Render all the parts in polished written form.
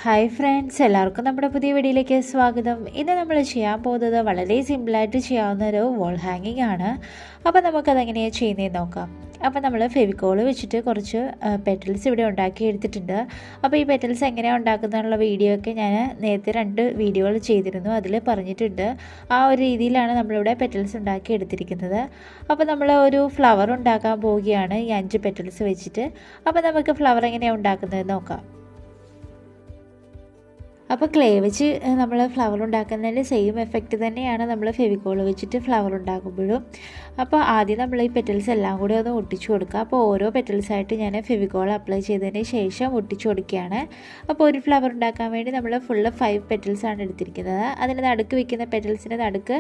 Hi friends, എല്ലാവർക്കും നമ്മുടെ പുതിയ വീഡിയോയിലേക്ക് സ്വാഗതം. ഇന്ന് നമ്മൾ ചെയ്യാൻ പോകുന്നത് വളരെ സിമ്പിളായിട്ട് ചെയ്യാവുന്ന ഒരു വോൾ ഹാങ്ങിങ് ആണ്. അപ്പോൾ നമുക്കതെങ്ങനെയാണ് ചെയ്യുന്നതെന്ന് നോക്കാം. അപ്പോൾ നമ്മൾ ഫെവിക്കോൾ വെച്ചിട്ട് കുറച്ച് പെറ്റൽസ് ഇവിടെ ഉണ്ടാക്കി എടുത്തിട്ടുണ്ട്. അപ്പോൾ ഈ പെറ്റൽസ് എങ്ങനെയാണ് ഉണ്ടാക്കുന്നതെന്നുള്ള വീഡിയോ ഒക്കെ ഞാൻ നേരത്തെ 2 വീഡിയോകൾ ചെയ്തിരുന്നു, അതിൽ പറഞ്ഞിട്ടുണ്ട്. ആ ഒരു രീതിയിലാണ് നമ്മളിവിടെ പെറ്റൽസ് ഉണ്ടാക്കി എടുത്തിരിക്കുന്നത്. അപ്പോൾ നമ്മൾ ഒരു ഫ്ലവർ ഉണ്ടാക്കാൻ പോവുകയാണ് ഈ 5 പെറ്റൽസ് വെച്ചിട്ട്. അപ്പോൾ നമുക്ക് ഫ്ലവർ എങ്ങനെയാണ് ഉണ്ടാക്കുന്നതെന്ന് നോക്കാം. അപ്പോൾ ക്ലേ വെച്ച് നമ്മൾ ഫ്ലവർ ഉണ്ടാക്കുന്നതിൻ്റെ സെയിം എഫക്റ്റ് തന്നെയാണ് നമ്മൾ ഫെവിക്കോൾ വെച്ചിട്ട് ഫ്ലവർ ഉണ്ടാക്കുമ്പോഴും. അപ്പോൾ ആദ്യം നമ്മൾ ഈ പെറ്റൽസ് എല്ലാം കൂടി ഒന്ന് ഒട്ടിച്ചു കൊടുക്കുക. അപ്പോൾ ഓരോ പെറ്റൽസായിട്ട് ഞാൻ ഫെവിക്കോൾ അപ്ലൈ ചെയ്തതിന് ശേഷം ഒട്ടിച്ചു കൊടുക്കുകയാണ്. അപ്പോൾ ഒരു ഫ്ലവർ ഉണ്ടാക്കാൻ വേണ്ടി നമ്മൾ ഫുള്ള് 5 പെറ്റൽസാണ് എടുത്തിരിക്കുന്നത്. അതിന് നടുക്ക് വെക്കുന്ന പെറ്റൽസിന് നടുക്ക്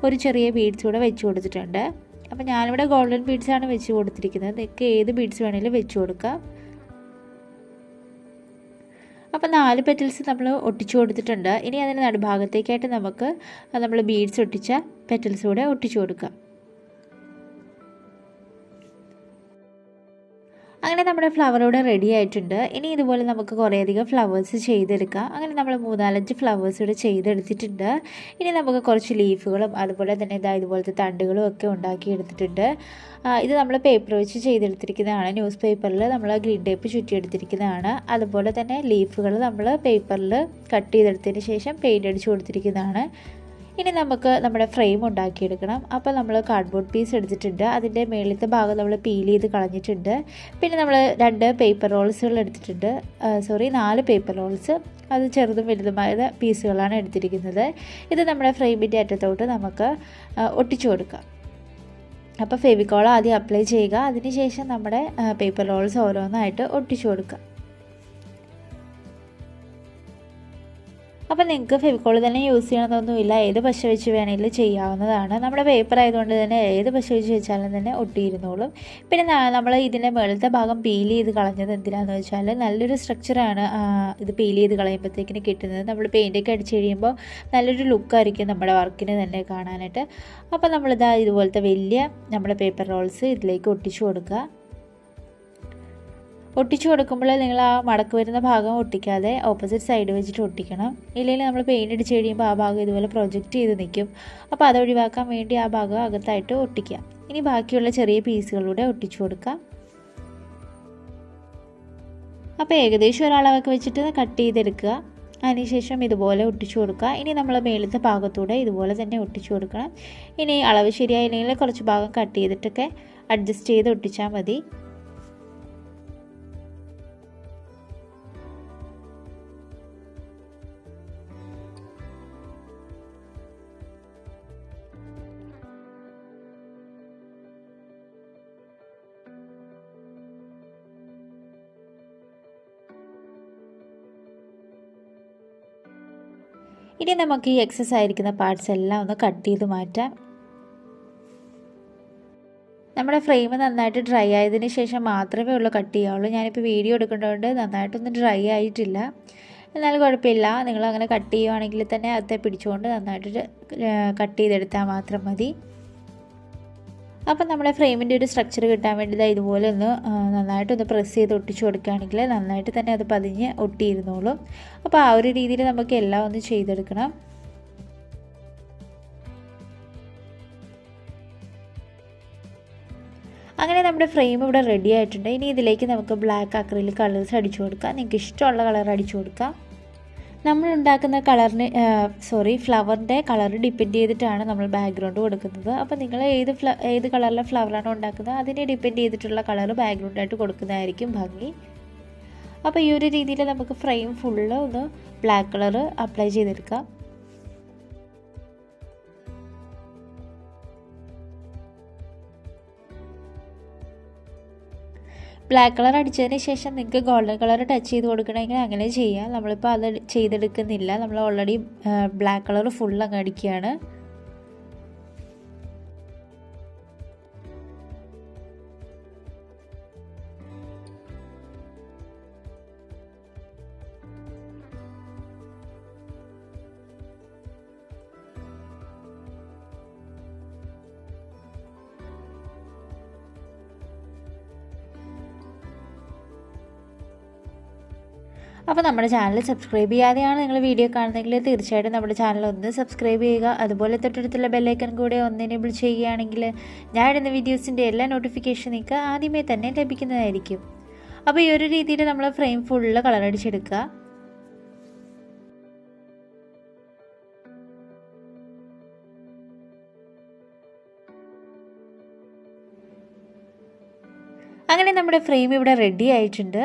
ഒരു ചെറിയ ബീഡ്സ് കൂടെ വെച്ച് കൊടുത്തിട്ടുണ്ട്. അപ്പോൾ ഞാനിവിടെ ഗോൾഡൻ ബീഡ്സാണ് വെച്ച് കൊടുത്തിരിക്കുന്നത്. നിങ്ങൾക്ക് ഏത് ബീഡ്സ് വേണമെങ്കിലും വെച്ച് കൊടുക്കാം. അപ്പോൾ 4 പെറ്റൽസ് നമ്മൾ ഒട്ടിച്ചു കൊടുത്തിട്ടുണ്ട്. ഇനി അതിന് നടുഭാഗത്തേക്കായിട്ട് നമുക്ക് നമ്മൾ ബീഡ്സ് ഒട്ടിച്ച പെറ്റൽസ് കൂടെ ഒട്ടിച്ചു കൊടുക്കാം. അങ്ങനെ നമ്മുടെ ഫ്ലവർ ഇവിടെ റെഡി ആയിട്ടുണ്ട്. ഇനി ഇതുപോലെ നമുക്ക് കുറേയധികം ഫ്ലവേഴ്സ് ചെയ്തെടുക്കാം. അങ്ങനെ നമ്മൾ 3-4 ഫ്ലവേഴ്സ് ഇവിടെ ചെയ്തെടുത്തിട്ടുണ്ട്. ഇനി നമുക്ക് കുറച്ച് ലീഫുകളും അതുപോലെ തന്നെ ഇതുപോലത്തെ തണ്ടുകളും ഒക്കെ ഉണ്ടാക്കിയെടുത്തിട്ടുണ്ട്. ഇത് നമ്മൾ പേപ്പർ വെച്ച് ചെയ്തെടുത്തിരിക്കുന്നതാണ്. ന്യൂസ് പേപ്പറിൽ നമ്മൾ ഗ്രീൻ ടേപ്പ് ചുറ്റിയെടുത്തിരിക്കുന്നതാണ്. അതുപോലെ തന്നെ ലീഫുകൾ നമ്മൾ പേപ്പറിൽ കട്ട് ചെയ്തെടുത്തതിന് ശേഷം പെയിൻ്റ് അടിച്ചു കൊടുത്തിരിക്കുന്നതാണ്. ഇനി നമുക്ക് നമ്മുടെ ഫ്രെയിം ഉണ്ടാക്കിയെടുക്കണം. അപ്പോൾ നമ്മൾ കാർഡ്ബോർഡ് പീസ് എടുത്തിട്ടുണ്ട്. അതിൻ്റെ മേളിലത്തെ ഭാഗം നമ്മൾ പീൽ ചെയ്ത് കളഞ്ഞിട്ടുണ്ട്. പിന്നെ നമ്മൾ 2 പേപ്പർ റോൾസുകൾ എടുത്തിട്ടുണ്ട്. 4 പേപ്പർ റോൾസ്, അത് ചെറുതും വലുതുമായ പീസുകളാണ് എടുത്തിരിക്കുന്നത്. ഇത് നമ്മുടെ ഫ്രെയിമിൻ്റെ അറ്റത്തോട്ട് നമുക്ക് ഒട്ടിച്ചു കൊടുക്കാം. അപ്പോൾ ഫെവിക്കോൾ ആദ്യം അപ്ലൈ ചെയ്യുക. അതിനുശേഷം നമ്മുടെ പേപ്പർ റോൾസ് ഓരോന്നായിട്ട് ഒട്ടിച്ചു കൊടുക്കുക. അപ്പോൾ നിങ്ങൾക്ക് ഫെവിക്കോൾ തന്നെ യൂസ് ചെയ്യണമെന്നൊന്നുമില്ല, ഏത് പശ വെച്ച് വേണമെങ്കിലും ചെയ്യാവുന്നതാണ്. നമ്മുടെ പേപ്പർ ആയതുകൊണ്ട് തന്നെ ഏത് പശ വെച്ച് വെച്ചാലും തന്നെ ഒട്ടിയിരുന്നോളും. പിന്നെ നമ്മൾ ഇതിൻ്റെ മുകളിലത്തെ ഭാഗം പീൽ ചെയ്ത് കളഞ്ഞത് എന്തിനാണെന്ന് വെച്ചാൽ നല്ലൊരു സ്ട്രക്ചറാണ് ഇത് പീൽ ചെയ്ത് കളയുമ്പോഴത്തേക്കിന് കിട്ടുന്നത്. നമ്മൾ പെയിൻ്റൊക്കെ അടിച്ച് കഴിയുമ്പോൾ നല്ലൊരു ലുക്കായിരിക്കും നമ്മുടെ വർക്കിന് തന്നെ കാണാനായിട്ട്. അപ്പോൾ നമ്മളിതാ ഇതുപോലത്തെ വലിയ നമ്മുടെ പേപ്പർ റോൾസ് ഇതിലേക്ക് ഒട്ടിച്ചു കൊടുക്കുക. ഒട്ടിച്ചു കൊടുക്കുമ്പോൾ നിങ്ങൾ ആ മടക്ക് വരുന്ന ഭാഗം ഒട്ടിക്കാതെ ഓപ്പോസിറ്റ് സൈഡ് വെച്ചിട്ട് ഒട്ടിക്കണം. ഇല്ലെങ്കിൽ നമ്മൾ പെയിൻ്റ് അടിച്ച് കഴിയുമ്പോൾ ആ ഭാഗം ഇതുപോലെ പ്രൊജക്റ്റ് ചെയ്ത് നിൽക്കും. അപ്പോൾ അത് ഒഴിവാക്കാൻ വേണ്ടി ആ ഭാഗം അകത്തായിട്ട് ഒട്ടിക്കാം. ഇനി ബാക്കിയുള്ള ചെറിയ പീസുകളിലൂടെ ഒട്ടിച്ചു കൊടുക്കാം. അപ്പോൾ ഏകദേശം ഒരളവൊക്കെ വെച്ചിട്ട് കട്ട് ചെയ്തെടുക്കുക. അതിനുശേഷം ഇതുപോലെ ഒട്ടിച്ചു കൊടുക്കുക. ഇനി നമ്മൾ മേളത്തെ ഭാഗത്തൂടെ ഇതുപോലെ തന്നെ ഒട്ടിച്ചു കൊടുക്കണം. ഇനി അളവ് ശരിയായില്ലെങ്കിൽ കുറച്ച് ഭാഗം കട്ട് ചെയ്തിട്ടൊക്കെ അഡ്ജസ്റ്റ് ചെയ്ത് ഒട്ടിച്ചാൽ മതി. ഇനി നമുക്ക് ഈ എക്സസ് ആയിരിക്കുന്ന പാർട്സ് എല്ലാം ഒന്ന് കട്ട് ചെയ്ത് മാറ്റാം. നമ്മുടെ ഫ്രെയിം നന്നായിട്ട് ഡ്രൈ ആയതിനു ശേഷം മാത്രമേ ഉള്ളൂ കട്ട് ചെയ്യാവുള്ളൂ. ഞാനിപ്പോൾ വീഡിയോ എടുക്കേണ്ടതുകൊണ്ട് നന്നായിട്ടൊന്നും ഡ്രൈ ആയിട്ടില്ല. എന്നാലും കുഴപ്പമില്ല, നിങ്ങളങ്ങനെ കട്ട് ചെയ്യുവാണെങ്കിൽ തന്നെ അകത്തെ പിടിച്ചുകൊണ്ട് നന്നായിട്ട് കട്ട് ചെയ്തെടുത്താൽ മാത്രം മതി. അപ്പം നമ്മുടെ ഫ്രെയിമിൻ്റെ ഒരു സ്ട്രക്ചർ കിട്ടാൻ വേണ്ടി ഇതുപോലെ ഒന്ന് നന്നായിട്ടൊന്ന് പ്രസ് ചെയ്ത് ഒട്ടിച്ചു കൊടുക്കുകയാണെങ്കിൽ നന്നായിട്ട് തന്നെ അത് പതിഞ്ഞ് ഒട്ടിയിരുന്നോളും. അപ്പോൾ ആ ഒരു രീതിയിൽ നമുക്ക് എല്ലാം ഒന്ന് ചെയ്തെടുക്കണം. അങ്ങനെ നമ്മുടെ ഫ്രെയിം ഇവിടെ റെഡി ആയിട്ടുണ്ട്. ഇനി ഇതിലേക്ക് നമുക്ക് ബ്ലാക്ക് അക്രിലിക് കളേഴ്സ് അടിച്ചു കൊടുക്കാം. നിങ്ങൾക്ക് ഇഷ്ടമുള്ള കളർ അടിച്ചു കൊടുക്കാം. നമ്മൾ ഉണ്ടാക്കുന്ന ഫ്ലവറിൻ്റെ കളർ ഡിപ്പെൻഡ് ചെയ്തിട്ടാണ് നമ്മൾ ബാക്ക്ഗ്രൗണ്ട് കൊടുക്കുന്നത്. അപ്പോൾ നിങ്ങൾ ഏത് കളറിലെ ഫ്ലവറാണോ ഉണ്ടാക്കുന്നത് അതിനെ ഡിപ്പെൻഡ് ചെയ്തിട്ടുള്ള കളർ ബാക്ക്ഗ്രൗണ്ടായിട്ട് കൊടുക്കുന്നതായിരിക്കും ഭംഗി. അപ്പോൾ ഈ ഒരു രീതിയിൽ നമുക്ക് ഫ്രെയിം ഫുള്ള് ഒന്ന് ബ്ലാക്ക് കളർ അപ്ലൈ ചെയ്തെടുക്കാം. ബ്ലാക്ക് കളർ അടിച്ചതിന് ശേഷം നിങ്ങൾക്ക് ഗോൾഡൻ കളർ ടച്ച് ചെയ്ത് കൊടുക്കണമെങ്കിൽ അങ്ങനെ ചെയ്യാം. നമ്മളിപ്പോൾ അത് ചെയ്തെടുക്കുന്നില്ല, നമ്മൾ ഓൾറെഡി ബ്ലാക്ക് കളർ ഫുൾ അങ്ങ് അടിക്കുകയാണ്. അപ്പോൾ നമ്മുടെ ചാനൽ സബ്സ്ക്രൈബ് ചെയ്യാതെയാണ് നിങ്ങൾ വീഡിയോ കാണുന്നതെങ്കിൽ തീർച്ചയായിട്ടും നമ്മുടെ ചാനൽ ഒന്ന് സബ്സ്ക്രൈബ് ചെയ്യുക. അതുപോലെ തൊട്ടടുത്തുള്ള ബെല്ലൈക്കൺ കൂടെ ഒന്ന് എനേബിൾ ചെയ്യുകയാണെങ്കിൽ ഞാൻ ഇടുന്ന വീഡിയോസിൻ്റെ എല്ലാ നോട്ടിഫിക്കേഷൻ നിങ്ങൾക്ക് ആദ്യമേ തന്നെ ലഭിക്കുന്നതായിരിക്കും. അപ്പോൾ ഈ ഒരു രീതിയിൽ നമ്മൾ ഫ്രെയിം ഫുള്ള് കളർ അടിച്ചെടുക്കുക. അങ്ങനെ നമ്മുടെ ഫ്രെയിം ഇവിടെ റെഡി ആയിട്ടുണ്ട്.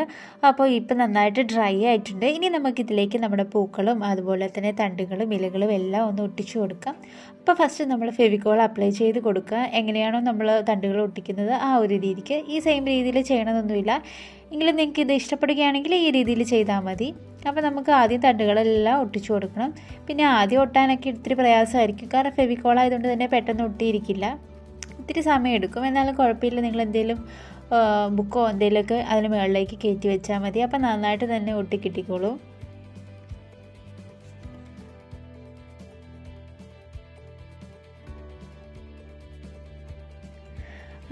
അപ്പോൾ ഇപ്പം നന്നായിട്ട് ഡ്രൈ ആയിട്ടുണ്ട്. ഇനി നമുക്കിതിലേക്ക് നമ്മുടെ പൂക്കളും അതുപോലെ തന്നെ തണ്ടുകളും ഇലകളും എല്ലാം ഒന്ന് ഒട്ടിച്ചു കൊടുക്കാം. അപ്പോൾ ഫസ്റ്റ് നമ്മൾ ഫെവിക്കോൾ അപ്ലൈ ചെയ്ത് കൊടുക്കുക. എങ്ങനെയാണോ നമ്മൾ തണ്ടുകൾ ഒട്ടിക്കുന്നത് ആ ഒരു രീതിക്ക്. ഈ സെയിം രീതിയിൽ ചെയ്യണമെന്നൊന്നുമില്ല. എങ്കിലും നിങ്ങൾക്ക് ഇത് ഇഷ്ടപ്പെടുകയാണെങ്കിൽ ഈ രീതിയിൽ ചെയ്താൽ മതി. അപ്പോൾ നമുക്ക് ആദ്യം തണ്ടുകളെല്ലാം ഒട്ടിച്ചു കൊടുക്കണം. പിന്നെ ആദ്യം ഒട്ടാനൊക്കെ ഇത്തിരി പ്രയാസമായിരിക്കും, കാരണം ഫെവിക്കോൾ ആയതുകൊണ്ട് തന്നെ പെട്ടെന്ന് ഒട്ടിയിരിക്കില്ല, ഇത്തിരി സമയം എടുക്കും. എന്നാലും കുഴപ്പമില്ല, നിങ്ങൾ എന്തെങ്കിലും ബുക്കോ എന്തെങ്കിലുമൊക്കെ അതിന് മുകളിലേക്ക് കയറ്റി വെച്ചാൽ മതി. അപ്പോൾ നന്നായിട്ട് തന്നെ ഒട്ടിക്കിട്ടിക്കോളൂ.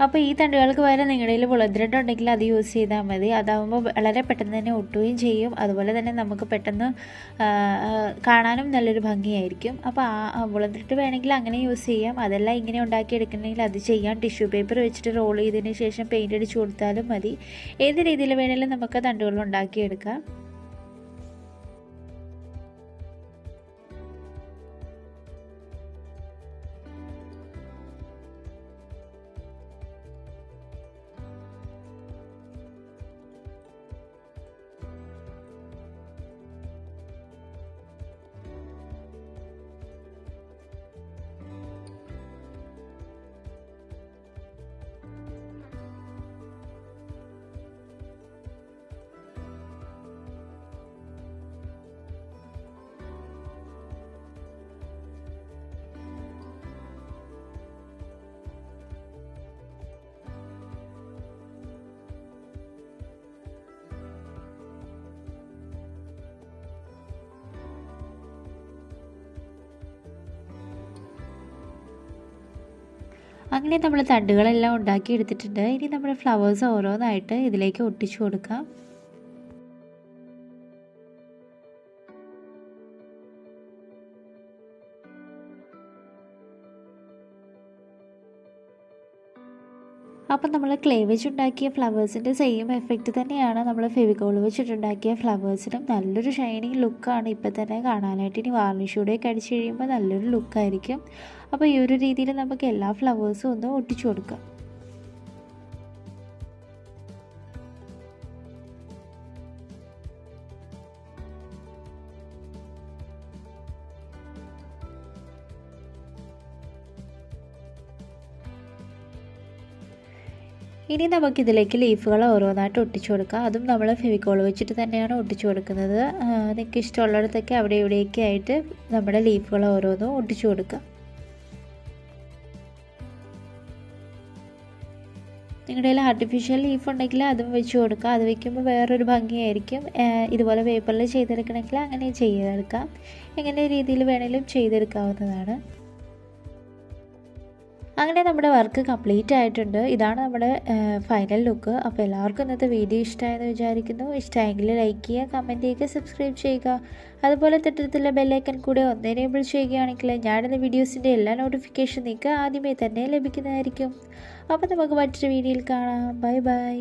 അപ്പോൾ ഈ തണ്ടുകൾക്ക് പകരം നിങ്ങളുടെ കയ്യിൽ ബുള്ളറ്റ് ഉണ്ടെങ്കിൽ അത് യൂസ് ചെയ്താൽ മതി. അതാകുമ്പോൾ വളരെ പെട്ടെന്ന് തന്നെ ഒട്ടുകയും ചെയ്യും. അതുപോലെ തന്നെ നമുക്ക് പെട്ടെന്ന് കാണാനും നല്ലൊരു ഭംഗിയായിരിക്കും. അപ്പോൾ ആ ബുള്ളറ്റ് വേണമെങ്കിൽ അങ്ങനെ യൂസ് ചെയ്യാം. അതെല്ലാം ഇങ്ങനെ ഉണ്ടാക്കിയെടുക്കണമെങ്കിൽ അത് ചെയ്യാം. ടിഷ്യൂ പേപ്പർ വെച്ചിട്ട് റോൾ ചെയ്തതിന് ശേഷം പെയിൻ്റ് അടിച്ച് കൊടുത്താലും മതി. ഏത് രീതിയിൽ വേണമെങ്കിലും നമുക്ക് തണ്ടുകൾ ഉണ്ടാക്കിയെടുക്കാം. അങ്ങനെ നമ്മൾ തണ്ടുകളെല്ലാം ഉണ്ടാക്കി എടുത്തിട്ടുണ്ട്. ഇനി നമ്മൾ ഫ്ലവേഴ്സ് ഓരോന്നായിട്ട് ഇതിലേക്ക് ഒട്ടിച്ചു കൊടുക്കാം. അപ്പം നമ്മൾ ക്ലേ വെച്ചുണ്ടാക്കിയ ഫ്ലവേഴ്സിൻ്റെ സെയിം എഫക്റ്റ് തന്നെയാണ് നമ്മൾ ഫെവിക്കോൾ വെച്ചിട്ടുണ്ടാക്കിയ ഫ്ലവേഴ്സിനും. നല്ലൊരു ഷൈനിങ് ലുക്കാണ് ഇപ്പം തന്നെ കാണാനായിട്ട്. ഇനി വാർണിഷൂടെയൊക്കെ അടിച്ച് കഴിയുമ്പോൾ നല്ലൊരു ലുക്കായിരിക്കും. അപ്പോൾ ഈ ഒരു രീതിയിൽ നമുക്ക് എല്ലാ ഫ്ലവേഴ്സും ഒന്ന് ഒട്ടിച്ചു കൊടുക്കാം. ഇനി നമുക്കിതിലേക്ക് ലീഫുകൾ ഓരോന്നായിട്ട് ഒട്ടിച്ചു കൊടുക്കാം. അതും നമ്മൾ ഫെവിക്കോൾ വെച്ചിട്ട് തന്നെയാണ് ഒട്ടിച്ചു കൊടുക്കുന്നത്. നിങ്ങൾക്ക് ഇഷ്ടമുള്ളിടത്തൊക്കെ അവിടെ ഇവിടെയൊക്കെ ആയിട്ട് നമ്മുടെ ലീഫുകൾ ഓരോന്നും ഒട്ടിച്ചു കൊടുക്കുക. നിങ്ങളുടെ കയ്യിൽ ആർട്ടിഫിഷ്യൽ ലീഫ് ഉണ്ടെങ്കിൽ അതും വെച്ച് കൊടുക്കുക. അത് വയ്ക്കുമ്പോൾ വേറൊരു ഭംഗിയായിരിക്കും. ഇതുപോലെ പേപ്പറിൽ ചെയ്തെടുക്കണമെങ്കിൽ അങ്ങനെ ചെയ്തെടുക്കാം. എങ്ങനെ രീതിയിൽ വേണമെങ്കിലും ചെയ്തെടുക്കാവുന്നതാണ്. അങ്ങനെ നമ്മുടെ വർക്ക് കംപ്ലീറ്റ് ആയിട്ടുണ്ട്. ഇതാണ് നമ്മുടെ ഫൈനൽ ലുക്ക്. അപ്പോൾ എല്ലാവർക്കും ഇന്നത്തെ വീഡിയോ ഇഷ്ടമായെന്ന് വിചാരിക്കുന്നു. ഇഷ്ടമായെങ്കിൽ ലൈക്ക് ചെയ്യുക, കമൻറ്റ് ചെയ്യുക, സബ്സ്ക്രൈബ് ചെയ്യുക. അതുപോലെ തൊട്ടടുത്തുള്ള ബെല്ലൈക്കൺ കൂടെ ഒന്ന് എനേബിൾ ചെയ്യുകയാണെങ്കിൽ ഞാനിടുന്ന വീഡിയോസിൻ്റെ എല്ലാ നോട്ടിഫിക്കേഷൻ നിങ്ങൾക്ക് ആദ്യമേ തന്നെ ലഭിക്കുന്നതായിരിക്കും. അപ്പോൾ നമുക്ക് മറ്റൊരു വീഡിയോയിൽ കാണാം. Bye bye.